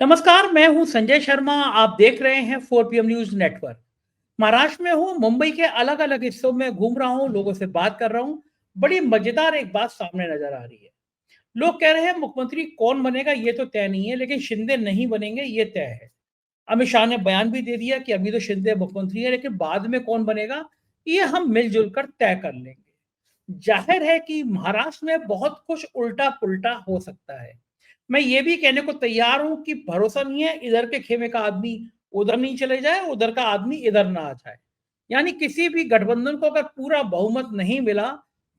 नमस्कार, मैं हूं संजय शर्मा। आप देख रहे हैं 4 PM न्यूज नेटवर्क। महाराष्ट्र में हूं, मुंबई के अलग अलग हिस्सों में घूम रहा हूं, लोगों से बात कर रहा हूं। बड़ी मजेदार एक बात सामने नजर आ रही है। लोग कह रहे हैं मुख्यमंत्री कौन बनेगा ये तो तय नहीं है, लेकिन शिंदे नहीं बनेंगे ये तय है। अमित शाह ने बयान भी दे दिया कि अभी तो शिंदे मुख्यमंत्री है, लेकिन बाद में कौन बनेगा ये हम मिलजुल कर तय कर लेंगे। जाहिर है कि महाराष्ट्र में बहुत कुछ उल्टा पुल्टा हो सकता है। मैं ये भी कहने को तैयार हूं कि भरोसा नहीं है इधर के खेमे का आदमी उधर नहीं चले जाए, उधर का आदमी इधर ना आ जाए। यानी किसी भी गठबंधन को अगर पूरा बहुमत नहीं मिला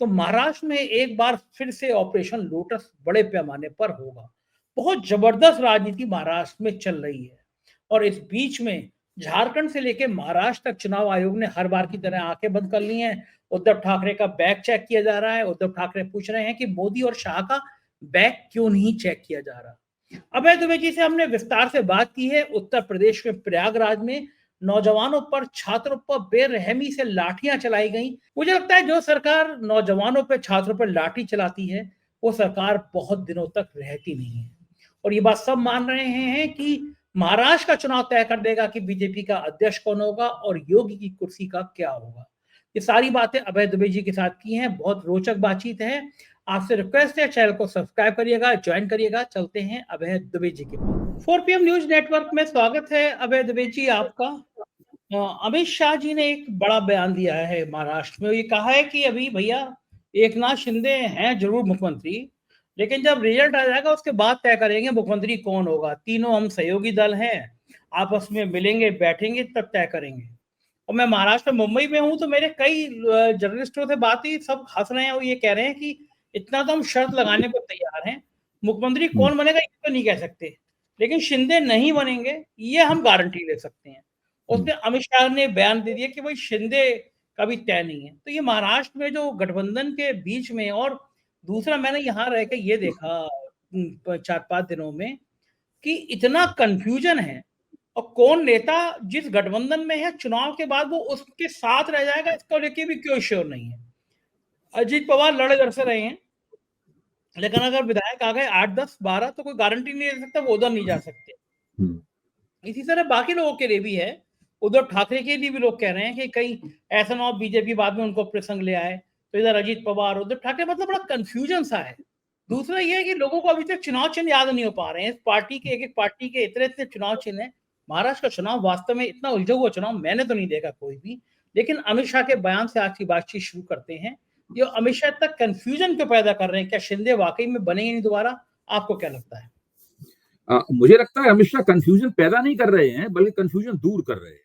तो महाराष्ट्र में एक बार फिर से ऑपरेशन लोटस बड़े पैमाने पर होगा। बहुत जबरदस्त राजनीति महाराष्ट्र में चल रही है। और इस बीच में झारखंड से लेकर महाराष्ट्र तक चुनाव आयोग ने हर बार की तरह आंखें बंद कर ली हैं। उद्धव ठाकरे का बैग चेक किया जा रहा है। उद्धव ठाकरे पूछ रहे हैं कि मोदी और शाह का बैग क्यों नहीं चेक किया जा रहा। अभय दुबे जी से हमने विस्तार से बात की है। उत्तर प्रदेश में प्रयागराज में नौजवानों पर, छात्रों पर बेरहमी से लाठियां चलाई गई। मुझे लगता है जो सरकार नौजवानों पर, छात्रों पर लाठी चलाती है वो सरकार बहुत दिनों तक रहती नहीं है। और ये बात सब मान रहे हैं कि महाराष्ट्र का चुनाव तय कर देगा कि बीजेपी का अध्यक्ष कौन होगा और योगी की कुर्सी का क्या होगा। ये सारी बातें अभय दुबे जी के साथ की हैं। बहुत रोचक बातचीत है। आपसे रिक्वेस्ट है चैनल को सब्सक्राइब करिएगा, ज्वाइन करिएगा। चलते हैं अभय दुबे जी के पास। 4 PM न्यूज नेटवर्क में स्वागत है अभय दुबे जी आपका। अमित शाह जी ने एक बड़ा बयान दिया है महाराष्ट्र में। ये कहा है कि अभी भैया एकनाथ शिंदे हैं जरूर मुख्यमंत्री, लेकिन जब रिजल्ट आ जाएगा उसके बाद तय करेंगे मुख्यमंत्री कौन होगा। तीनों हम सहयोगी दल हैं, आपस में मिलेंगे बैठेंगे तब तय करेंगे। और मैं महाराष्ट्र में मुंबई में हूं तो मेरे कई जर्नलिस्टों से बात हुई, सब हंस रहे हैं और ये कह रहे हैं कि इतना तो हम शर्त लगाने को तैयार हैं, मुख्यमंत्री कौन बनेगा ये तो नहीं कह सकते, लेकिन शिंदे नहीं बनेंगे ये हम गारंटी ले सकते हैं। उसने अमित शाह ने बयान दे दिया कि भाई शिंदे का भी तय नहीं है। तो ये महाराष्ट्र में जो गठबंधन के बीच में, और दूसरा मैंने यहाँ रह के ये देखा 4-5 दिनों में कि इतना कंफ्यूजन है। और कौन नेता जिस गठबंधन में है चुनाव के बाद वो उसके साथ रह जाएगा इसको लेके भी कोई श्योर नहीं है। अजीत पवार लड़े लड़ से रहे हैं, लेकिन अगर विधायक आ गए 8-10-12 तो कोई गारंटी नहीं दे सकता वो उधर नहीं जा सकते। इसी तरह बाकी लोगों के लिए भी है। उद्धव ठाकरे के लिए भी लोग कह रहे हैं कि कहीं ऐसा ना हो बीजेपी बाद में उनको प्रसंग ले आए। तो इधर अजीत पवार, उद्धव ठाकरे, मतलब बड़ा कंफ्यूजन सा है। दूसरा ये है कि लोगों को अभी तक चुनाव चिन्ह याद नहीं हो पा रहे हैं। इस पार्टी के एक एक पार्टी के इतने इतने चुनाव चिन्ह है। महाराष्ट्र का चुनाव वास्तव में इतना उलझा हुआ चुनाव मैंने तो नहीं देखा कोई भी। लेकिन अमित शाह के बयान से आज की बातचीत शुरू करते हैं। ये अमित शाह तक कंफ्यूजन क्यों पैदा कर रहे हैं? क्या शिंदे वाकई में बनेंगे नहीं दोबारा? आपको क्या लगता है? मुझे लगता है अमित शाह कंफ्यूजन पैदा नहीं कर रहे हैं, बल्कि कंफ्यूजन दूर कर रहे हैं।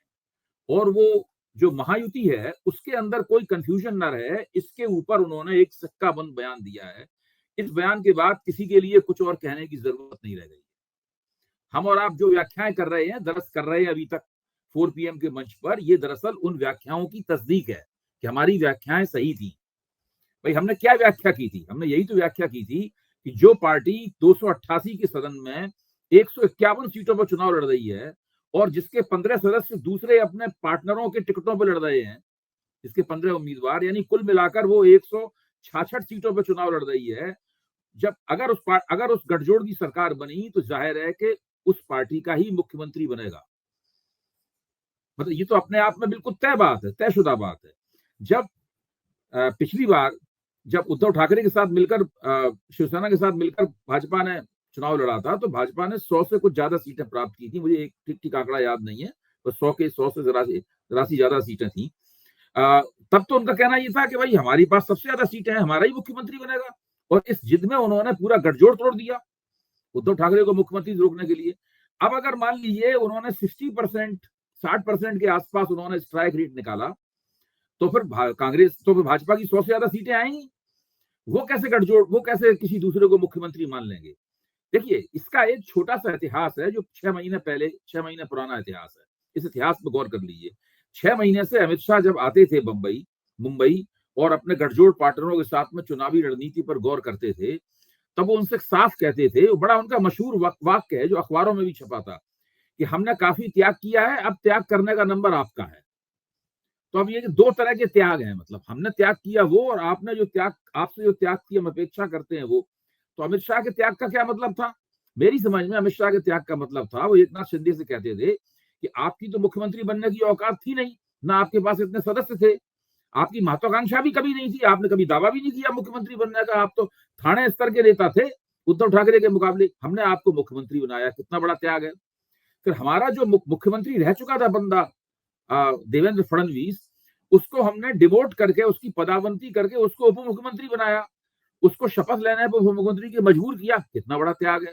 और वो जो महायुति है उसके अंदर कोई कंफ्यूजन ना रहे, इसके ऊपर उन्होंने एक सिक्का बंद बयान दिया है। इस बयान के बाद किसी के लिए कुछ और कहने की जरूरत नहीं रह गई। हम और आप जो व्याख्याएं कर रहे हैं, दरअसल कर रहे हैं अभी तक 4 PM के मंच पर, ये दरअसल उन व्याख्याओं की तस्दीक है कि हमारी व्याख्याएं सही थी। भाई हमने क्या व्याख्या की थी? हमने यही तो व्याख्या की थी कि जो पार्टी 288 के सदन में 151 सीटों पर चुनाव लड़ रही है और जिसके 15 सदस्य दूसरे अपने पार्टनरों के टिकटों पर लड़ रहे हैं, जिसके 15 उम्मीदवार, यानी कुल मिलाकर वो 166 सीटों पर चुनाव लड़ रही है। जब अगर उस गठजोड़ की सरकार बनी तो जाहिर है कि उस पार्टी का ही मुख्यमंत्री बनेगा। मतलब ये तो अपने आप में बिल्कुल तय बात है, तयशुदा बात है। जब पिछली बार जब उद्धव ठाकरे के साथ मिलकर, शिवसेना के साथ मिलकर भाजपा ने चुनाव लड़ा था, तो भाजपा ने 100 से कुछ ज्यादा सीटें प्राप्त की थी। मुझे एक ठीक ठीक आंकड़ा याद नहीं है, तो 100 से जरा सी ज्यादा सीटें थी। तब तो उनका कहना ये था कि भाई हमारी पास सबसे ज्यादा सीटें हैं, हमारा ही मुख्यमंत्री बनेगा। और इस जिद में उन्होंने पूरा गठजोड़ तोड़ दिया उद्धव ठाकरे को मुख्यमंत्री रोकने के लिए। अब अगर मान लीजिए उन्होंने 60% के आसपास उन्होंने स्ट्राइक रेट निकाला, तो फिर भाजपा की 100 से ज्यादा सीटें आएंगी। वो कैसे किसी दूसरे को मुख्यमंत्री मान लेंगे? देखिए, इसका एक छोटा सा इतिहास है जो 6 महीने पुराना इतिहास है। इस इतिहास पर गौर कर लीजिए। 6 महीने से अमित शाह जब आते थे मुंबई और अपने गठजोड़ पार्टनरों के साथ में चुनावी रणनीति पर गौर करते थे, तब वो उनसे साफ कहते थे, वो बड़ा उनका मशहूर वाक्य है जो अखबारों में भी छपा था, कि हमने काफी त्याग किया है, अब त्याग करने का नंबर आपका है। तो अब ये दो तरह के त्याग हैं, मतलब हमने त्याग किया वो, और आपसे जो त्याग की हम अपेक्षा करते हैं वो। तो अमित शाह के त्याग का क्या मतलब था? मेरी समझ में अमित शाह के त्याग का मतलब था, वो एकनाथ शिंदे से कहते थे कि आपकी तो मुख्यमंत्री बनने की औकात थी नहीं, ना आपके पास इतने सदस्य थे, आपकी महत्वाकांक्षा भी कभी नहीं थी, आपने कभी दावा भी नहीं किया मुख्यमंत्री बनने का, आप तो थाने स्तर के नेता थे उद्धव ठाकरे के मुकाबले, हमने आपको मुख्यमंत्री बनाया, कितना बड़ा त्याग है। फिर हमारा जो मुख्यमंत्री रह चुका था बंदा देवेंद्र फडणवीस, उसको हमने डिवोट करके, उसकी पदावंती करके उसको उप मुख्यमंत्री बनाया, उसको शपथ लेने पर उप मुख्यमंत्री के मजबूर किया, कितना बड़ा त्याग है।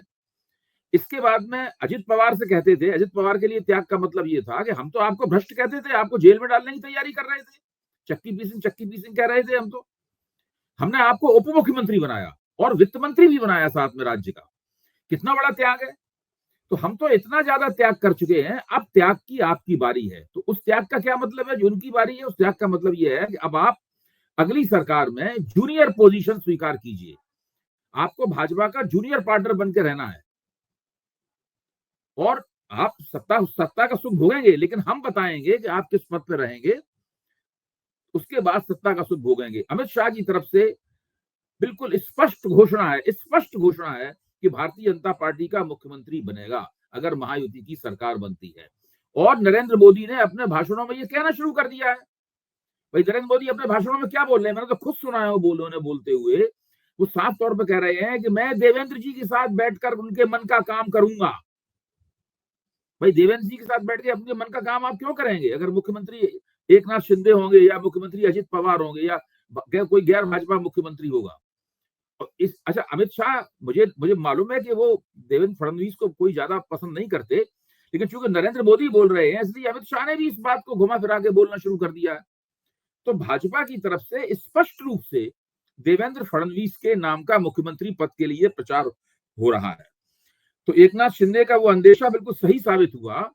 इसके बाद में अजित पवार से कहते थे, अजित पवार के लिए त्याग का मतलब ये था कि हम तो आपको भ्रष्ट कहते थे, आपको जेल में डालने की तैयारी कर रहे थे, चक्की पीसिंग कह रहे थे हम तो, हमने आपको उप मुख्यमंत्री बनाया और वित्त मंत्री भी बनाया साथ में राज्य का, कितना बड़ा त्याग है। तो हम तो इतना ज्यादा त्याग कर चुके हैं, अब त्याग की आपकी बारी है। तो उस त्याग का क्या मतलब है, जो उनकी बारी है, उस त्याग का मतलब ये है कि अब आप अगली सरकार में जूनियर पोजीशन स्वीकार कीजिए, आपको भाजपा का जूनियर पार्टनर बन के रहना है और आप सत्ता का सुख भोगेंगे, लेकिन हम बताएंगे कि आप किस पद पर रहेंगे, उसके बाद सत्ता का सुख भोगेंगे। अमित शाह की तरफ से बिल्कुल स्पष्ट घोषणा है कि भारतीय जनता पार्टी का मुख्यमंत्री बनेगा अगर महायुति की सरकार बनती है। और नरेंद्र मोदी ने अपने भाषणों में ये कहना शुरू कर दिया है। भाई नरेंद्र मोदी अपने भाषणों में क्या बोल रहे हैं, मैंने तो खुद सुना है वो बोलते हुए, वो साफ तौर पर कह रहे हैं कि मैं देवेंद्र जी के साथ बैठकर उनके मन का काम करूंगा। भाई देवेंद्र जी के साथ बैठ के अपने मन का काम आप क्यों करेंगे, अगर मुख्यमंत्री एकनाथ शिंदे होंगे या मुख्यमंत्री अजित पवार होंगे या कोई गैर भाजपा मुख्यमंत्री होगा। अच्छा, अमित शाह, मुझे मालूम है कि वो देवेंद्र फडणवीस को कोई ज्यादा पसंद नहीं करते, लेकिन चूंकि नरेंद्र मोदी बोल रहे हैं इसलिए अमित शाह ने भी इस बात को घुमा फिरा के बोलना शुरू कर दिया है। तो भाजपा की तरफ से स्पष्ट रूप से देवेंद्र फडणवीस के नाम का मुख्यमंत्री पद के लिए प्रचार हो रहा है। तो एकनाथ शिंदे का वो अंदेशा बिल्कुल सही साबित हुआ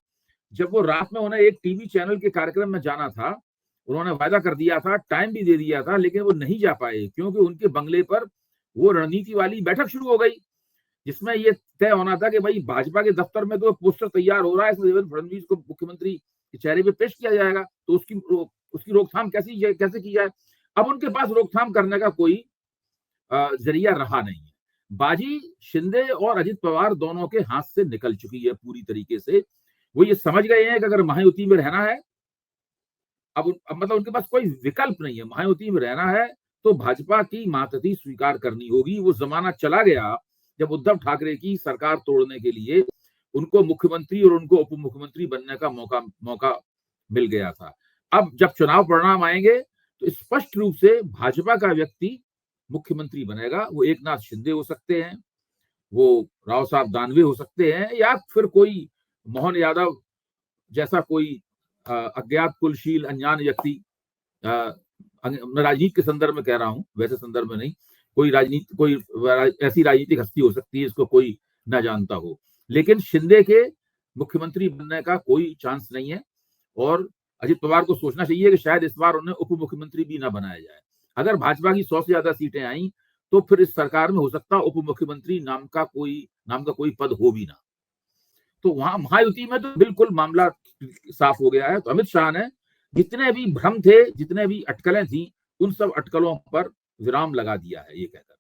जब वो रात में उन्हें एक टीवी चैनल के कार्यक्रम में जाना था, उन्होंने वायदा कर दिया था, टाइम भी दे दिया था, लेकिन वो नहीं जा पाए क्योंकि उनके बंगले पर वो रणनीति वाली बैठक शुरू हो गई जिसमें ये तय होना था कि भाई भाजपा के दफ्तर में तो पोस्टर तैयार हो रहा है, इसमें देवेंद्र फडणवीस को मुख्यमंत्री के चेहरे पे पेश किया जाएगा, तो उसकी रोकथाम कैसे की जाए। अब उनके पास रोकथाम करने का कोई जरिया रहा नहीं है। बाजी शिंदे और अजित पवार दोनों के हाथ से निकल चुकी है पूरी तरीके से। वो ये समझ गए हैं कि अगर महायुति में रहना है, अब मतलब उनके पास कोई विकल्प नहीं है, महायुति में रहना है तो भाजपा की मातहती स्वीकार करनी होगी। वो जमाना चला गया जब उद्धव ठाकरे की सरकार तोड़ने के लिए उनको मुख्यमंत्री और उनको उप मुख्यमंत्री बनने का मौका मिल गया था। अब जब चुनाव परिणाम आएंगे तो स्पष्ट रूप से भाजपा का व्यक्ति मुख्यमंत्री बनेगा। वो एकनाथ शिंदे हो सकते हैं, वो राव साहब दानवे हो सकते हैं, या फिर कोई मोहन यादव जैसा कोई अज्ञात कुलशील अनजान व्यक्ति, राजनीति के संदर्भ में कह रहा हूं, वैसे संदर्भ में नहीं, कोई ऐसी राजनीतिक हस्ती हो सकती है इसको कोई ना जानता हो, लेकिन शिंदे के मुख्यमंत्री बनने का कोई चांस नहीं है। और अजित पवार को सोचना चाहिए कि शायद इस बार उन्हें उप मुख्यमंत्री भी ना बनाया जाए। अगर भाजपा की 100 से ज्यादा सीटें आई तो फिर इस सरकार में हो सकता है उप मुख्यमंत्री नाम का कोई पद हो भी ना। तो वहां महायुति में तो बिल्कुल मामला साफ हो गया है। तो अमित शाह ने जितने भी भ्रम थे, जितने भी अटकलें थी, उन सब अटकलों पर विराम लगा दिया है ये कहकर।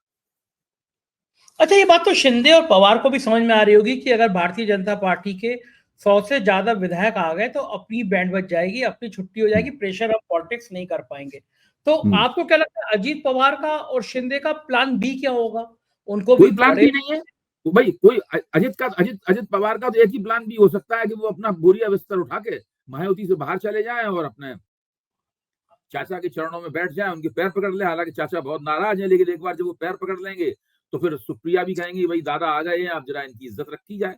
अच्छा, ये बात तो शिंदे और पवार को भी समझ में आ रही होगी कि अगर भारतीय जनता पार्टी के 100 से ज्यादा विधायक आ गए तो अपनी बैंड बज जाएगी, अपनी छुट्टी हो जाएगी, प्रेशर ऑफ पॉलिटिक्स नहीं कर पाएंगे। तो आपको क्या लगता है अजीत पवार का और शिंदे का प्लान बी क्या होगा? उनको कोई प्लान बी नहीं है भाई। कोई अजित पवार का तो एक ही प्लान बी हो सकता है कि वो अपना बोरिया बिस्तर उठा के महायुति से बाहर चले जाएं और अपने चाचा के चरणों में बैठ जाएं, उनके पैर पकड़ ले। हालांकि चाचा बहुत नाराज है, लेकिन एक बार जब वो पैर पकड़ लेंगे तो फिर सुप्रिया भी कहेंगे भाई दादा आ गए हैं, अब जरा इनकी इज्जत रखी जाए।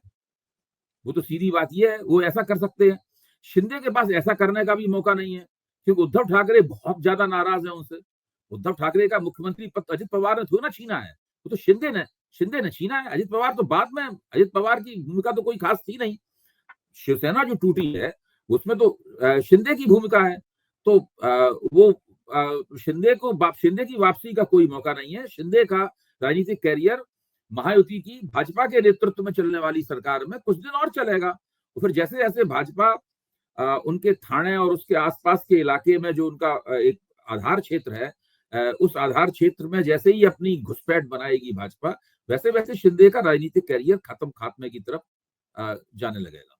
वो तो सीधी बात ये है, वो ऐसा कर सकते हैं। शिंदे के पास ऐसा करने का भी मौका नहीं है क्योंकि उद्धव ठाकरे बहुत ज्यादा नाराज है उनसे। उद्धव ठाकरे का मुख्यमंत्री पद अजित पवार ने थोड़ा ना छीना है, वो तो शिंदे ने छीना है। अजित पवार तो बाद में, अजित पवार की भूमिका तो कोई खास थी नहीं। शिवसेना जो टूटी है उसमें तो शिंदे की भूमिका है। तो वो शिंदे की वापसी का कोई मौका नहीं है। शिंदे का राजनीतिक कैरियर महायुति की भाजपा के नेतृत्व में चलने वाली सरकार में कुछ दिन और चलेगा। तो फिर जैसे जैसे भाजपा उनके थाने और उसके आसपास के इलाके में जो उनका एक आधार क्षेत्र है, उस आधार क्षेत्र में जैसे ही अपनी घुसपैठ बनाएगी भाजपा, वैसे वैसे शिंदे का राजनीतिक करियर खात्मे की तरफ जाने लगेगा।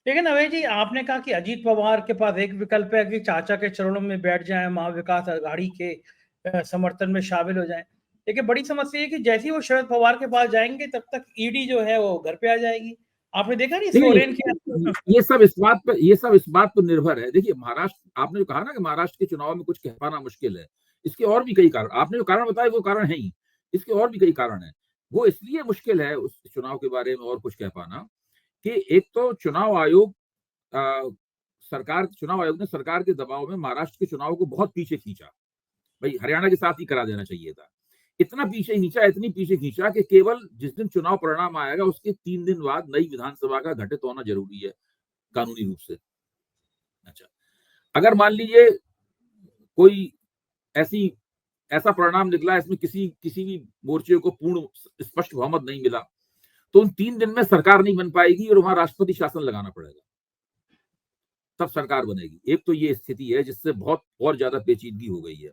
लेकिन अभय जी, आपने कहा कि अजीत पवार के पास एक विकल्प है कि चाचा के चरणों में बैठ जाएं, महाविकास आघाड़ी के समर्थन में शामिल हो जाएं। लेकिन बड़ी समस्या है कि जैसे ही वो शरद पवार के पास जाएंगे तब तक ईडी जो है वो घर पे आ जाएगी। आपने देखा नहीं सोरेन के ये सब इस बात पर निर्भर है। देखिए, महाराष्ट्र, आपने जो कहा ना कि महाराष्ट्र के चुनाव में कुछ कह पाना मुश्किल है, इसके और भी कई कारण, आपने जो कारण बताया वो कारण है ही, इसके और भी कई कारण है। वो इसलिए मुश्किल है उस चुनाव के बारे में और कुछ कह पाना कि एक तो चुनाव आयोग ने सरकार के दबाव में महाराष्ट्र के चुनाव को बहुत पीछे खींचा। भाई, हरियाणा के साथ ही करा देना चाहिए था। इतना पीछे खींचा कि केवल जिस दिन चुनाव परिणाम आएगा उसके 3 दिन बाद नई विधानसभा का घटित होना जरूरी है कानूनी रूप से। अच्छा, अगर मान लीजिए कोई ऐसा परिणाम निकला इसमें किसी भी मोर्चे को पूर्ण स्पष्ट बहुमत नहीं मिला, तो उन 3 दिन में सरकार नहीं बन पाएगी और वहां राष्ट्रपति शासन लगाना पड़ेगा, तब सरकार बनेगी। एक तो ये स्थिति है जिससे बहुत और ज्यादा पेचीदगी हो गई है।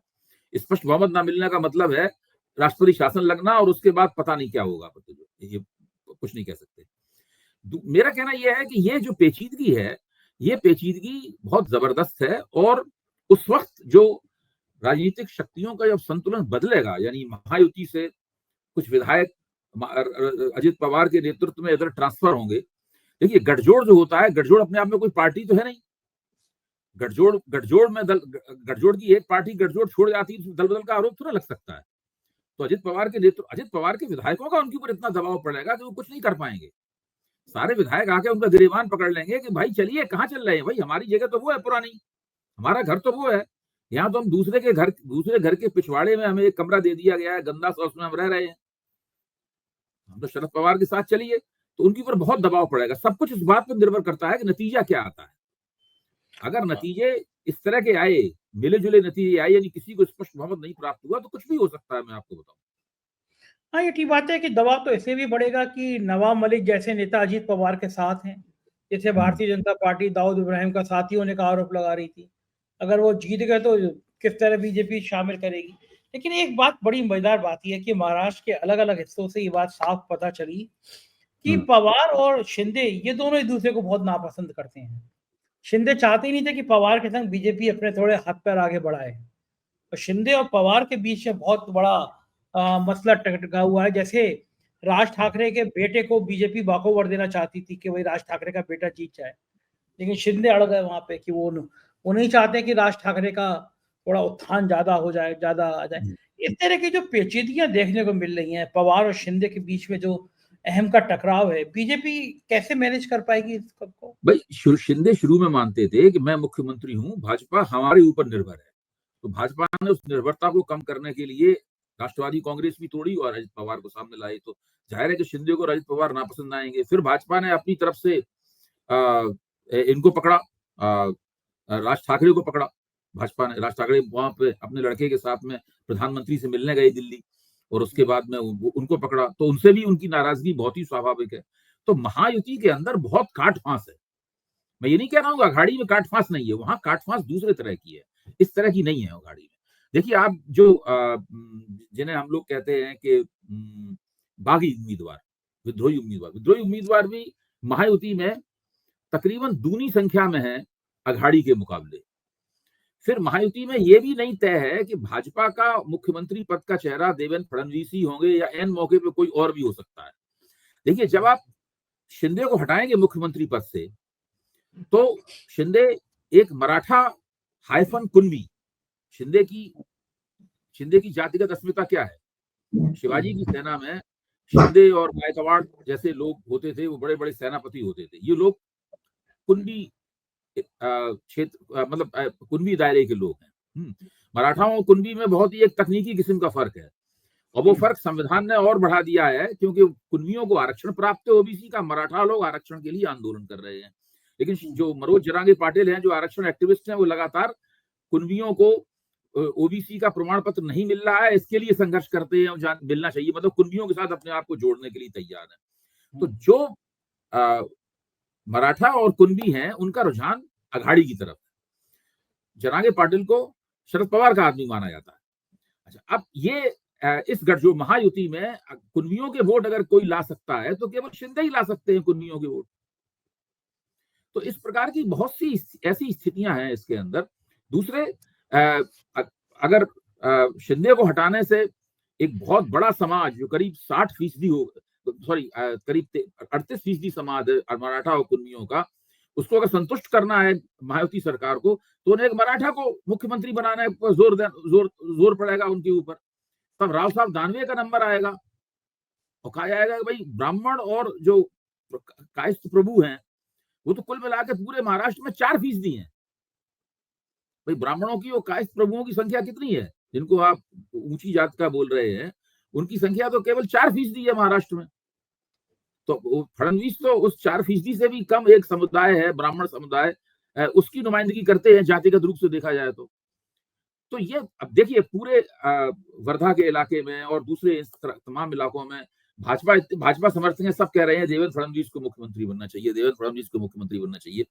स्पष्ट बहुमत ना मिलने का मतलब है राष्ट्रपति शासन लगना और उसके बाद पता नहीं क्या होगा, ये कुछ नहीं कह सकते। मेरा कहना यह है कि ये जो पेचीदगी है, ये पेचीदगी बहुत जबरदस्त है और उस वक्त जो राजनीतिक शक्तियों का जब संतुलन बदलेगा, यानी महायुति से कुछ विधायक अजित पवार के नेतृत्व में इधर ट्रांसफर होंगे। देखिए, गठजोड़ जो होता है, गठजोड़ अपने आप में कोई पार्टी तो है नहीं। गठजोड़ की एक पार्टी गठजोड़ छोड़ जाती है तो दल बदल का आरोप थोड़ा लग सकता है। तो अजित पवार के विधायकों का उनके ऊपर इतना दबाव पड़ेगा कि वो कुछ नहीं कर पाएंगे। सारे विधायक आके उनका गिरेबान पकड़ लेंगे कि भाई चलिए, कहाँ चल रहे हैं भाई, हमारी जगह तो वो है पुरानी, हमारा घर तो वो है, यहाँ तो हम दूसरे घर के पिछवाड़े में हमें एक कमरा दे दिया गया है, गंदा सा, उसमें हम रह रहे हैं, हम तो शरद पवार के साथ चलिए। तो उनके ऊपर बहुत दबाव पड़ेगा। सब कुछ इस बात पर निर्भर करता है कि नतीजा क्या आता है। अगर नतीजे इस तरह के आए, मिले जुले नतीजे आए, यानी किसी को स्पष्ट बहुमत नहीं प्राप्त हुआ, तो कुछ भी हो सकता है, मैं आपको बताऊं। हाँ, ये ठीक बात है कि दबाव तो ऐसे भी बढ़ेगा कि नवाब मलिक जैसे नेता अजीत पवार के साथ हैं, जैसे भारतीय जनता पार्टी दाऊद इब्राहिम का साथी होने का आरोप लगा रही थी। अगर वो जीत गए तो किस तरह बीजेपी शामिल करेगी। लेकिन एक बात, बड़ी मजेदार बात यह है कि महाराष्ट्र के अलग अलग हिस्सों से ये बात साफ पता चली कि पवार और शिंदे ये दोनों एक दूसरे को बहुत नापसंद करते हैं। शिंदे चाहते ही नहीं थे कि पवार के संग बीजेपी अपने थोड़े हाथ पैर आगे बढ़ाए। तो शिंदे और पवार के बीच में बहुत बड़ा मसला टकटका हुआ है। जैसे राज ठाकरे के बेटे को बीजेपी वॉकओवर देना चाहती थी कि वही राज ठाकरे का बेटा जीत जाए, लेकिन शिंदे अड़ गए वहां पे कि वो नहीं चाहते कि राज ठाकरे का थोड़ा उत्थान ज्यादा हो जाए, ज्यादा आ जाए। इस तरह की जो पेचीदगियां देखने को मिल रही हैं पवार और शिंदे के बीच में, जो अहम का टकराव है, बीजेपी कैसे मैनेज कर पाएगी इसको? भाई, शिंदे शुरू में मानते थे कि मैं मुख्यमंत्री हूं, भाजपा हमारे ऊपर निर्भर है। तो भाजपा ने उस निर्भरता को कम करने के लिए राष्ट्रवादी कांग्रेस भी तोड़ी और अजित पवार को सामने लाई। तो जाहिर है कि शिंदे को अजित पवार नापसंद आएंगे। फिर भाजपा ने अपनी तरफ से इनको पकड़ा, राज ठाकरे को पकड़ा। भाजपा ने राज ठाकरे वहां पे अपने लड़के के साथ में प्रधानमंत्री से मिलने गए दिल्ली, और उसके बाद में उनको पकड़ा, तो उनसे भी उनकी नाराजगी बहुत ही स्वाभाविक है। तो महायुति के अंदर बहुत काट फांस है। मैं ये नहीं कह रहा हूँ अघाड़ी में काट फांस नहीं है, वहां काट फांस दूसरे तरह की है, इस तरह की नहीं है अघाड़ी में। देखिए, आप जो जिन्हें हम लोग कहते हैं कि बागी उम्मीदवार, विद्रोही उम्मीदवार भी महायुति में तकरीबन दूनी संख्या में है अघाड़ी के मुकाबले। फिर महायुति में यह भी नहीं तय है कि भाजपा का मुख्यमंत्री पद का चेहरा देवेंद्र फडणवीस ही होंगे या एन मौके पे कोई और भी हो सकता है। देखिए, जब आप शिंदे को हटाएंगे मुख्यमंत्री पद से, तो शिंदे एक मराठा हाइफन कुणबी, शिंदे की जातिगत अस्मिता क्या है? शिवाजी की सेना में शिंदे और गायकवाड़ जैसे लोग होते थे, वो बड़े बड़े सेनापति होते थे। ये लोग कुणबी क्षेत्र, मतलब कुणबी दायरे के लोग हैं। मराठाओं और कुणबी में बहुत ही एक तकनीकी किस्म का फर्क है, और वो फर्क संविधान ने और बढ़ा दिया है, क्योंकि कुणबियों को आरक्षण प्राप्त है ओबीसी का, मराठा लोग आरक्षण के लिए आंदोलन कर रहे हैं। लेकिन जो मनोज जरांगे पाटिल हैं, जो आरक्षण एक्टिविस्ट हैं, वो लगातार कुणबियों को ओबीसी का प्रमाण पत्र नहीं मिल रहा है, इसके लिए संघर्ष करते हैं, मिलना चाहिए, मतलब कुणबियों के साथ अपने आप को जोड़ने के लिए तैयार है। तो जो मराठा और कुणबी हैं, उनका रुझान अघाड़ी की तरफ है। जरांगे पाटिल को शरद पवार का आदमी माना जाता है। अच्छा, अब ये इस जो महायुति में कुर्मियों के वोट अगर कोई ला सकता है तो केवल शिंदे ही ला सकते हैं कुर्मियों के वोट। तो इस प्रकार की बहुत सी ऐसी स्थितियां हैं इसके अंदर। दूसरे, अगर शिंदे को हटाने से एक बहुत बड़ा समाज जो करीब 60% हो, सॉरी करीब 38% समाज है मराठा और कुर्मियों का, उसको अगर संतुष्ट करना है महायुति सरकार को, तो उन्हें एक मराठा को मुख्यमंत्री बनाने पर जोर पड़ेगा उनके ऊपर। तब राव साहब दानवे का नंबर आएगा और कहा जाएगा कि भाई ब्राह्मण और जो कायस्थ प्रभु हैं वो तो कुल मिला के पूरे महाराष्ट्र में 4% हैं। भाई ब्राह्मणों की और कायस्थ प्रभुओं की संख्या कितनी है, जिनको आप ऊंची जात का बोल रहे हैं, उनकी संख्या तो केवल 4% है महाराष्ट्र में। तो फडणवीस तो उस 4% से भी कम एक समुदाय है, ब्राह्मण समुदाय, उसकी नुमाइंदगी करते हैं जातिगत रूप से देखा जाए तो ये अब देखिए पूरे वर्धा के इलाके में और दूसरे तमाम इलाकों में भाजपा समर्थक हैं, सब कह रहे हैं देवेंद्र फडणवीस को मुख्यमंत्री बनना चाहिए, देवेंद्र फडणवीस को मुख्यमंत्री बनना चाहिए।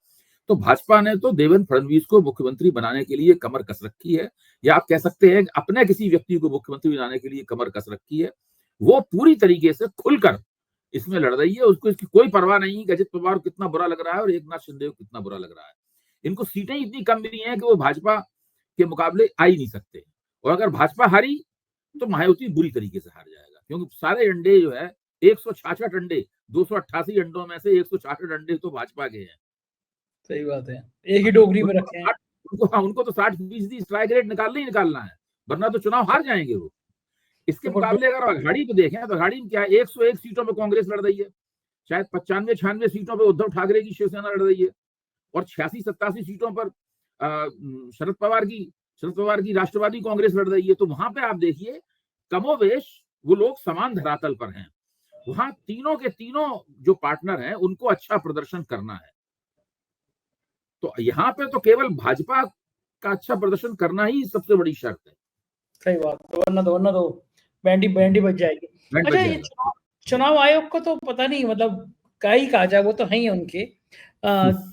तो भाजपा ने तो देवेंद्र फडणवीस को मुख्यमंत्री बनाने के लिए कमर कस रखी है, या आप कह सकते हैं अपने किसी व्यक्ति को मुख्यमंत्री बनाने के लिए कमर कस रखी है। वो पूरी तरीके से खुलकर इसमें लड़ रही है, उसको इसकी कोई परवाह नहीं कि अजित पवार को कितना बुरा लग रहा है और एकनाथ शिंदे को कितना बुरा लग रहा है। इनको सीटें इतनी कम मिली हैं कि वो भाजपा के मुकाबले आ ही नहीं सकते, और अगर भाजपा हारी तो महायुति बुरी तरीके से हार जाएगा, क्योंकि सारे अंडे जो है 166 अंडे, 288 अंडों में से 166 अंडे तो भाजपा के हैं। सही बात है, एक ही डोगरी में रखे हैं उनको तो 60% स्ट्राइक रेट निकालना ही निकालना है, वरना तो चुनाव हार जाएंगे वो। इसके मुकाबले अगर अघाड़ी पे देखें तो अघाड़ी में क्या है, 101 सीटों पे कांग्रेस लड़ रही है, शायद 95-96 सीटों पे उद्धव ठाकरे की शिवसेना लड़ रही है, और 86-87 सीटों पर शरद पवार की राष्ट्रवादी कांग्रेस लड़ रही है। तो वहां पे आप देखिए कमोवेश वो लोग समान धरातल पर हैं। वहां तीनों के तीनों जो पार्टनर हैं उनको अच्छा प्रदर्शन करना है। तो यहाँ पे तो केवल भाजपा का अच्छा प्रदर्शन करना ही सबसे बड़ी शर्त है। सही बात, वरना तो बैंडी बच जाएगी। अच्छा, ये चुनाव आयोग को तो पता नहीं, मतलब क्या ही कहा जाए, वो तो है ही उनके।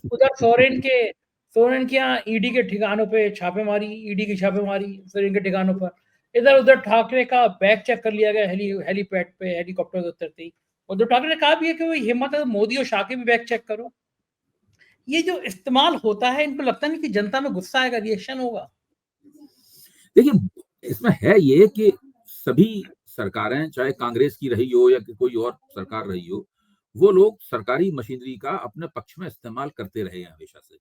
उधर सोरेन के यहाँ ईडी के ठिकानों पे छापेमारी, ईडी की छापेमारी सोरेन के ठिकानों पर। इधर उधर ठाकरे का बैग चेक कर लिया गया हेलीपैड पे, हेलीकॉप्टर से उतरते ही। उद्धव ठाकरे ने कहा भी है कि भाई हिम्मत है तो मोदी और शाह के भी बैग चेक करो। ये जो इस्तेमाल होता है, इनको लगता नहीं कि जनता में गुस्सा आएगा, रिएक्शन होगा? देखिए इसमें है ये कि सभी सरकारें, चाहे कांग्रेस की रही हो या कोई और सरकार रही हो, वो लोग सरकारी मशीनरी का अपने पक्ष में इस्तेमाल करते रहे हैं हमेशा से।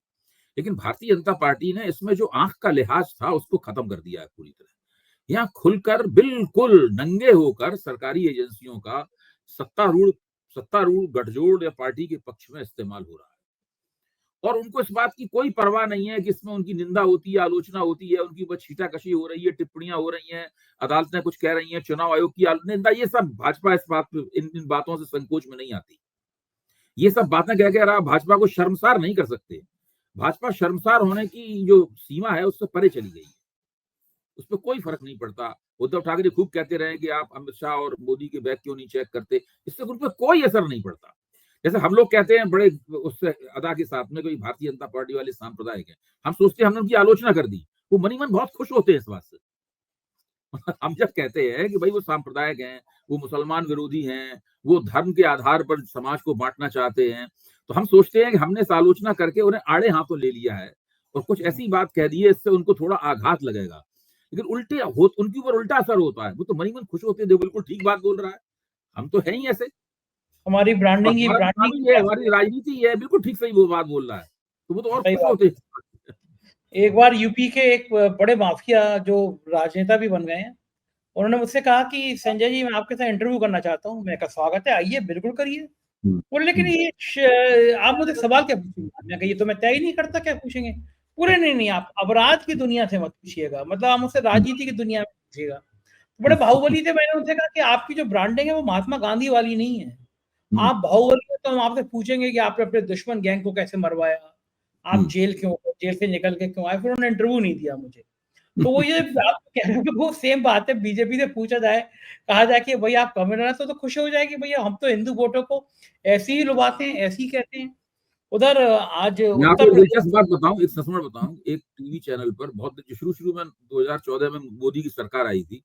लेकिन भारतीय जनता पार्टी ने इसमें जो आंख का लिहाज था उसको खत्म कर दिया है पूरी तरह। यहाँ खुलकर बिल्कुल नंगे होकर सरकारी एजेंसियों का सत्तारूढ़ गठजोड़ या पार्टी के पक्ष में इस्तेमाल हो रहा है, और उनको इस बात की कोई परवाह नहीं है कि इसमें उनकी निंदा होती है, आलोचना होती है, उनकी ऊपर छीटाकशी हो रही है, टिप्पणियां हो रही हैं, अदालतें कुछ कह रही हैं, चुनाव आयोग की निंदा, ये सब भाजपा इस बात इन बातों से संकोच में नहीं आती। ये सब बातें कह के भाजपा को शर्मसार नहीं कर सकते। भाजपा शर्मसार होने की जो सीमा है उससे परे चली गई, उस पर कोई फर्क नहीं पड़ता। उद्धव ठाकरे खूब कहते रहे कि आप अमित शाह और मोदी के बैग क्यों नहीं चेक करते, इससे उन पर कोई असर नहीं पड़ता। जैसे हम लोग कहते हैं बड़े उससे अदा के साथ में, कोई भारतीय जनता पार्टी वाले सांप्रदायिक हैं, हम सोचते हैं हमने उनकी आलोचना कर दी, वो मनी मन बहुत खुश होते हैं इस बात से। हम जब कहते हैं कि भाई वो सांप्रदायिक हैं, वो मुसलमान विरोधी हैं, वो धर्म के आधार पर समाज को बांटना चाहते हैं, तो हम सोचते हैं कि हमने इस आलोचना करके उन्हें आड़े हाथों ले लिया है और कुछ ऐसी बात कह दी है इससे उनको थोड़ा आघात लगेगा। लेकिन उनके ऊपर उल्टा असर होता है, वो तो मनी मन खुश होते हैं, बिल्कुल ठीक बात बोल रहा है, हम तो है ही ऐसे, हमारी ब्रांडिंग है, हमारी राजनीति है, बिल्कुल ठीक सही वो बात बोल रहा है, तो वो तो और खुश होते हैं। एक बार यूपी के एक बड़े माफिया जो राजनेता भी बन गए हैं, उन्होंने मुझसे कहा कि संजय जी मैं आपके साथ इंटरव्यू करना चाहता हूँ। मैं कहा स्वागत है, आइए बिल्कुल करिए। बोले लेकिन ये आप मुझे सवाल क्या पूछेंगे? मैं कहा ये तो मैं तय ही नहीं करता क्या पूछेंगे। पूरे नहीं आप अपराध की दुनिया से मत पूछिएगा, मतलब आप मुझसे राजनीति की दुनिया में पूछिएगा। बड़े बाहुबली थे। मैंने उनसे कहा कि आपकी जो ब्रांडिंग है वो महात्मा गांधी वाली नहीं है। आप बाहुबली है तो हम आपसे पूछेंगे कि आपने अपने दुश्मन गैंग को कैसे मरवाया, आप जेल से निकल के क्यों आए। फिर उन्होंने इंटरव्यू नहीं दिया मुझे। तो वो ये आप कह रहे हो कि वो सेम बात है, बीजेपी से पूछा जाए, कहा जाए कि भैया आप कम्युनल तो खुश हो जाएगी, भैया हम तो हिंदू वोटों को ऐसे ही लुभाते हैं, ऐसे ही कहते हैं। उधर आज उत्तर दिलचस्प बात बताऊं, एक संस्मरण बताऊं, एक टीवी चैनल पर बहुत शुरू में 2014 में मोदी की सरकार आई थी,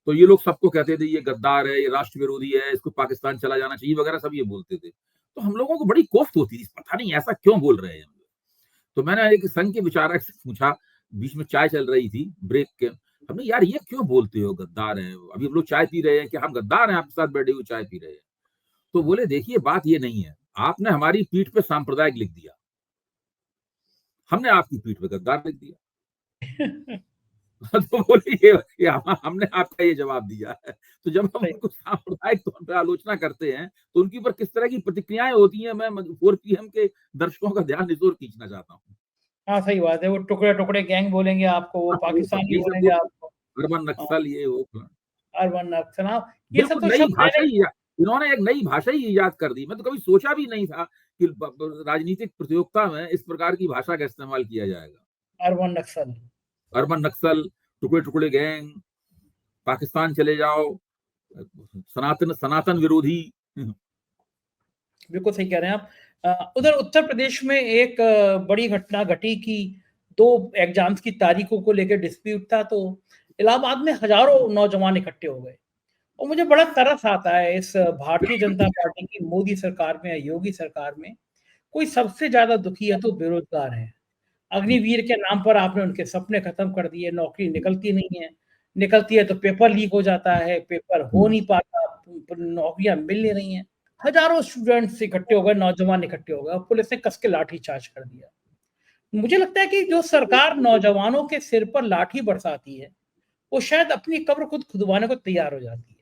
तो ये लोग सबको कहते थे ये गद्दार है, ये राष्ट्र विरोधी है, इसको पाकिस्तान चला जाना चाहिए वगैरह सब ये बोलते थे। तो हम लोगों को बड़ी कोफ्त होती थी, पता नहीं ऐसा क्यों बोल रहे हैं हम लोग। तो मैंने एक संघ के विचारक से पूछा, बीच में चाय चल रही थी ब्रेक के, हमने यार ये क्यों बोलते हो गद्दार है, अभी हम लोग चाय पी रहे हैं कि हम गद्दार हैं, आपके साथ बैठे हुए चाय पी रहे हैं। तो बोले देखिए बात ये नहीं है, आपने हमारी पीठ पे सांप्रदायिक लिख दिया, हमने आपकी पीठ पे गद्दार लिख दिया। तो बोले ये हमने आपका ये जवाब दिया है। तो जब हम सही उनको सांप्रदायिक तौर पे आलोचना करते हैं तो उनके ऊपर किस तरह की प्रतिक्रियाएं होती हैं, मैं 4PM के दर्शकों का ध्यान इस ओर खींचना चाहता हूँ। हाँ, सही बात है। वो टुकड़े-टुकड़े गैंग बोलेंगे आपको, वो हाँ, वो सब पाकिस्तानी यही सब बोलेंगे बोलते आपको। हैं, अर्बन हाँ, नक्सल ये वो। अर्बन नक्सल, हाँ, ये सब बिल्कुल तो नई शब्द भाषा मैंने। ही इन्होंने एक नई भाषा ही इजाद कर दी। मैं तो कभी सोचा भी नहीं था कि राजनीतिक प्रतियोगिता में इस प्रकार की भाषा का इस्तेमाल किया जाएगा। अर्बन नक्सल। अर्बन नक्सल, टुकड़े टुकड़े गैंग, पाकिस्तान चले जाओ, सनातन सनातन विरोधी। बिल्कुल सही कह रहे हैं आप। उधर उत्तर प्रदेश में एक बड़ी घटना घटी कि 2 एग्ज़ाम्स की तारीखों को लेके डिस्प्यूट था, तो इलाहाबाद में हज़ारों नौजवान इकट्ठे हो गए। और मुझे बड़ा तरस आता है इस भारतीय जनता पार्टी की मोदी सरकार में या योगी सरकार में, कोई सबसे ज़्यादा दुखी है तो बेरोज़गार है। अग्निवीर के नाम पर आपने उनके सपने खत्म कर दिए, नौकरी निकलती नहीं है, निकलती है तो पेपर लीक हो जाता है, पेपर हो नहीं पाता, नौकरियाँ मिल नहीं रही हैं। हज़ारों स्टूडेंट्स इकट्ठे हो गए, नौजवान इकट्ठे हो गए और पुलिस ने कस के लाठीचार्ज कर दिया। मुझे लगता है कि जो सरकार नौजवानों के सिर पर लाठी बरसाती है, वो शायद अपनी कब्र खुद खुदवाने को तैयार हो जाती है।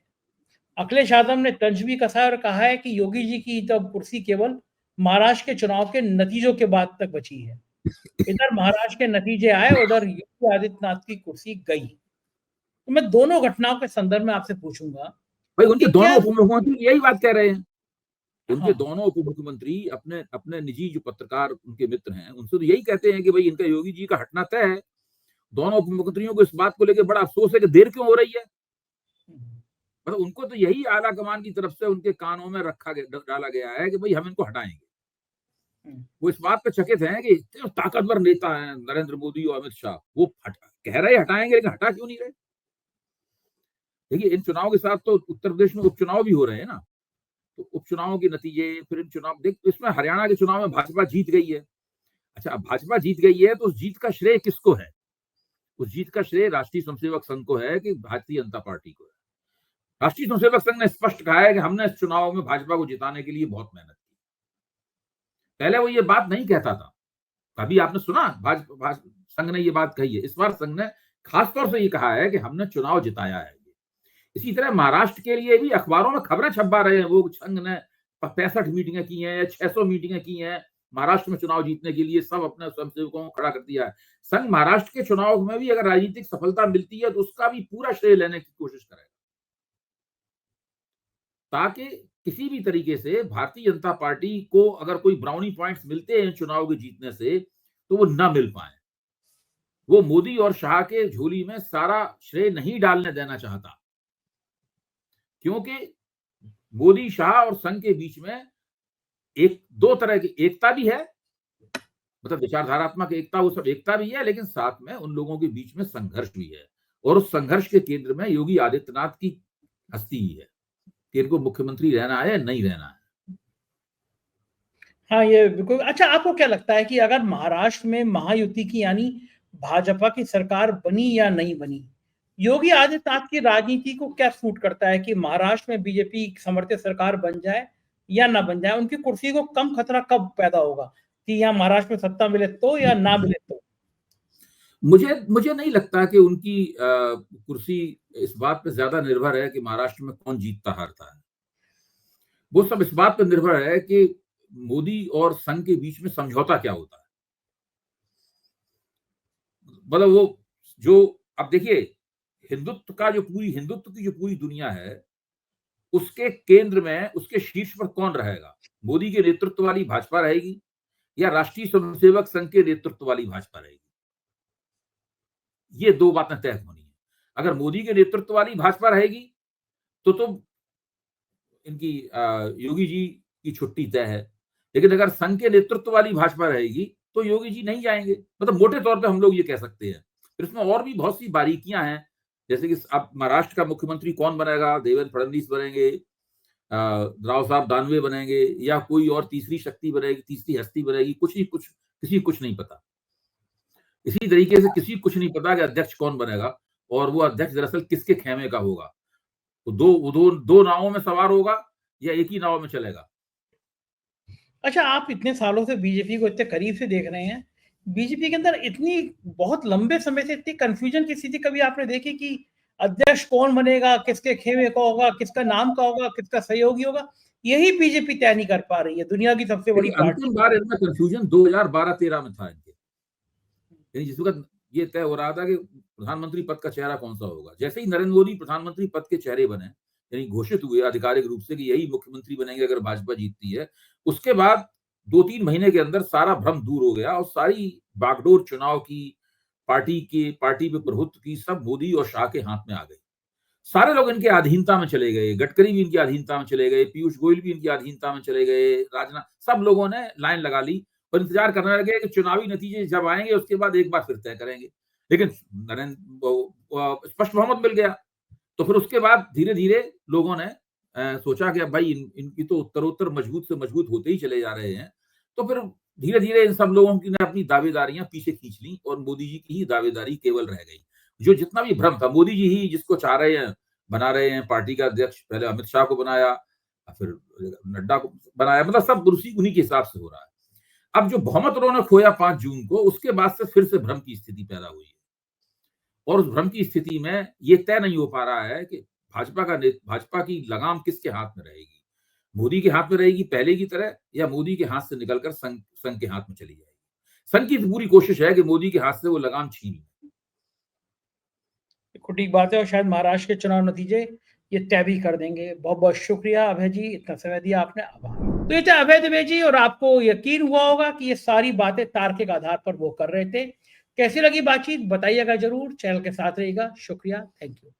अखिलेश यादव ने तंज भी कसा और कहा है कि योगी जी की तब कुर्सी केवल महाराष्ट्र के चुनाव के नतीजों के बाद तक बची है। इधर महाराष्ट्र के नतीजे आए, उधर योगी आदित्यनाथ की कुर्सी गई। तो मैं दोनों घटनाओं के संदर्भ में आपसे पूछूंगा भाई कि उनके क्या। दोनों उप मुख्यमंत्री यही बात कह रहे हैं। हाँ, उनके दोनों उप मुख्यमंत्री अपने अपने निजी जो पत्रकार उनके मित्र हैं उनसे तो यही कहते हैं कि भाई इनका योगी जी का हटना तय है। दोनों उप मुख्यमंत्रियों को इस बात को लेकर बड़ा अफसोस है कि देर क्यों हो रही है। मतलब उनको तो यही आला कमान की तरफ से उनके कानों में डाला गया है कि भाई हम इनको हटाएंगे। वो इस बात पे चकित हैं कि इतने ताकतवर नेता हैं नरेंद्र मोदी और अमित शाह, वो कह रहे हटाएंगे लेकिन हटा क्यों नहीं रहे। देखिए इन चुनाव के साथ तो उत्तर प्रदेश में उपचुनाव भी हो रहे हैं ना, तो उपचुनावों के नतीजे फिर इन चुनाव देख, इसमें हरियाणा के चुनाव में भाजपा जीत गई है। अच्छा अब भाजपा जीत गई है तो उस जीत का श्रेय किसको है? उस जीत का श्रेय राष्ट्रीय स्वयंसेवक संघ को है कि भारतीय जनता पार्टी को है। राष्ट्रीय स्वयंसेवक संघ ने स्पष्ट कहा है कि हमने इस चुनाव में भाजपा को जिताने के लिए बहुत मेहनत की। पहले वो ये बात नहीं कहता था, कभी आपने सुना भाजपा संघ ने ये बात कही है? इस बार संघ ने खासतौर से ये कहा है कि हमने चुनाव जिताया है। इसी तरह महाराष्ट्र के लिए भी अखबारों में खबरें छपवा रहे हैं वो संघ ने 65 मीटिंगें की हैं या 600 मीटिंगें की हैं महाराष्ट्र में चुनाव जीतने के लिए, सब अपने स्वयंसेवकों को खड़ा कर दिया है। संघ महाराष्ट्र के चुनाव में भी अगर राजनीतिक सफलता मिलती है तो उसका भी पूरा श्रेय लेने की कोशिश करेगा, ताकि किसी भी तरीके से भारतीय जनता पार्टी को अगर कोई ब्राउनी पॉइंट्स मिलते हैं चुनाव के जीतने से तो वो ना मिल पाए। वो मोदी और शाह के झोली में सारा श्रेय नहीं डालने देना चाहता, क्योंकि मोदी शाह और संघ के बीच में एक दो तरह की एकता भी है, मतलब विचारधारात्मक एकता, वो सब एकता भी है, लेकिन साथ में उन लोगों के बीच में संघर्ष भी है। और उस संघर्ष के केंद्र में योगी आदित्यनाथ की हस्ती ही है कि इनको मुख्यमंत्री रहना है या नहीं रहना है। हाँ, ये बिल्कुल। अच्छा, आपको क्या लगता है कि अगर महाराष्ट्र में महायुति की यानी भाजपा की सरकार बनी या नहीं बनी, योगी आदित्यनाथ की राजनीति को क्या सूट करता है कि महाराष्ट्र में बीजेपी समर्थित सरकार बन जाए या ना बन जाए? उनकी कुर्सी को कम खतरा कब पैदा होगा कि यहाँ महाराष्ट्र में सत्ता मिले तो या ना मिले तो? मुझे मुझे नहीं लगता कि उनकी कुर्सी इस बात पे ज्यादा निर्भर है कि महाराष्ट्र में कौन जीतता हारता है। वो सब इस बात पर निर्भर है कि मोदी और संघ के बीच में समझौता क्या होता है। मतलब वो जो अब देखिए हिंदुत्व की जो पूरी दुनिया है उसके केंद्र में, उसके शीर्ष पर कौन रहेगा? मोदी के नेतृत्व वाली भाजपा रहेगी या राष्ट्रीय स्वयंसेवक संघ के नेतृत्व वाली भाजपा रहेगी? ये दो बातें तय होनी है। अगर मोदी के नेतृत्व वाली भाजपा रहेगी तो इनकी योगी जी की छुट्टी तय है, लेकिन अगर संघ के नेतृत्व वाली भाजपा रहेगी तो योगी जी नहीं जाएंगे। मतलब मोटे तौर पे हम लोग ये कह सकते हैं। फिर इसमें और भी बहुत सी बारीकियां हैं, जैसे कि अब महाराष्ट्र का मुख्यमंत्री कौन बनेगा, देवेंद्र फडणवीस बनेंगे, राव साहब दानवे बनेंगे, या कोई और तीसरी शक्ति बनेगी, तीसरी हस्ती बनेगी, किसी कुछ नहीं पता। इसी तरीके से किसी कुछ नहीं पता कि अध्यक्ष कौन बनेगा और वो अध्यक्ष दरअसल किसके खेमे का होगा। तो दो नावों में सवार होगा या एक ही नाव में चलेगा। अच्छा, आप इतने सालों से बीजेपी को इतने करीब से देख रहे हैं, बीजेपी के अंदर इतनी बहुत लंबे समय से इतनी कंफ्यूजन की स्थिति कभी आपने देखी कि अध्यक्ष कौन बनेगा, किसके खेमे का होगा, किसका नाम का होगा, किसका सहयोगी होगा? यही बीजेपी तय नहीं कर पा रही है, दुनिया की सबसे बड़ी पार्टी। अंतिम बार इनका कंफ्यूजन 2012-13 में था इनके, यानी जिस वक्त ये तय हो रहा था कि प्रधानमंत्री पद का चेहरा कौन सा होगा। जैसे ही नरेंद्र मोदी प्रधानमंत्री पद के चेहरे बने, यानी घोषित हुए आधिकारिक रूप से कि यही मुख्यमंत्री बनेंगे अगर भाजपा जीतती है, उसके बाद 2-3 महीने के अंदर सारा भ्रम दूर हो गया और सारी बागडोर चुनाव की, पार्टी पे प्रभुत्व की, सब मोदी और शाह के हाथ में आ गई। सारे लोग इनके अधीनता में चले गए, गडकरी भी इनकी अधीनता में चले गए, पीयूष गोयल भी इनकी अधीनता में चले गए, राजनाथ, सब लोगों ने लाइन लगा ली और इंतजार करने लगे कि चुनावी नतीजे जब आएंगे उसके बाद एक बार फिर तय करेंगे। लेकिन नरेंद्र स्पष्ट बहुमत मिल गया, तो फिर उसके बाद धीरे धीरे लोगों ने सोचा कि अब भाई इनकी तो उत्तरोत्तर मजबूत से मजबूत होते ही चले जा रहे हैं, तो फिर धीरे धीरे इन सब लोगों की ने अपनी दावेदारियां पीछे खींच ली और मोदी जी की ही दावेदारी केवल रह गई। जो जितना भी भ्रम था, मोदी जी ही जिसको चाह रहे हैं, बना रहे हैं पार्टी का अध्यक्ष, पहले अमित शाह को बनाया, फिर नड्डा को बनाया, मतलब सब उन्हीं के हिसाब से हो रहा है। अब जो बहुमत उन्होंने खोया 5 जून को, उसके बाद से फिर से भ्रम की स्थिति पैदा हुई है और उस भ्रम की स्थिति में ये तय नहीं हो पा रहा है कि भाजपा की लगाम किसके हाथ में रहेगी। मोदी के हाथ में रहेगी पहले की तरह, या मोदी के हाथ से निकलकर संघ के हाथ में चली जाएगी। संघ की पूरी कोशिश है कि मोदी के हाथ से वो लगाम छीन ले। बिल्कुल ठीक बात है, और शायद महाराष्ट्र के चुनाव नतीजे ये तय भी कर देंगे। बहुत बहुत शुक्रिया अभय जी, इतना समय दिया आपने, आभार। तो ये थे अभय द्विवेदी जी, और आपको यकीन हुआ होगा कि ये सारी बातें तार्किक आधार पर वो कर रहे थे। कैसी लगी बातचीत बताइएगा जरूर, चैनल के साथ रहिएगा। शुक्रिया, थैंक यू।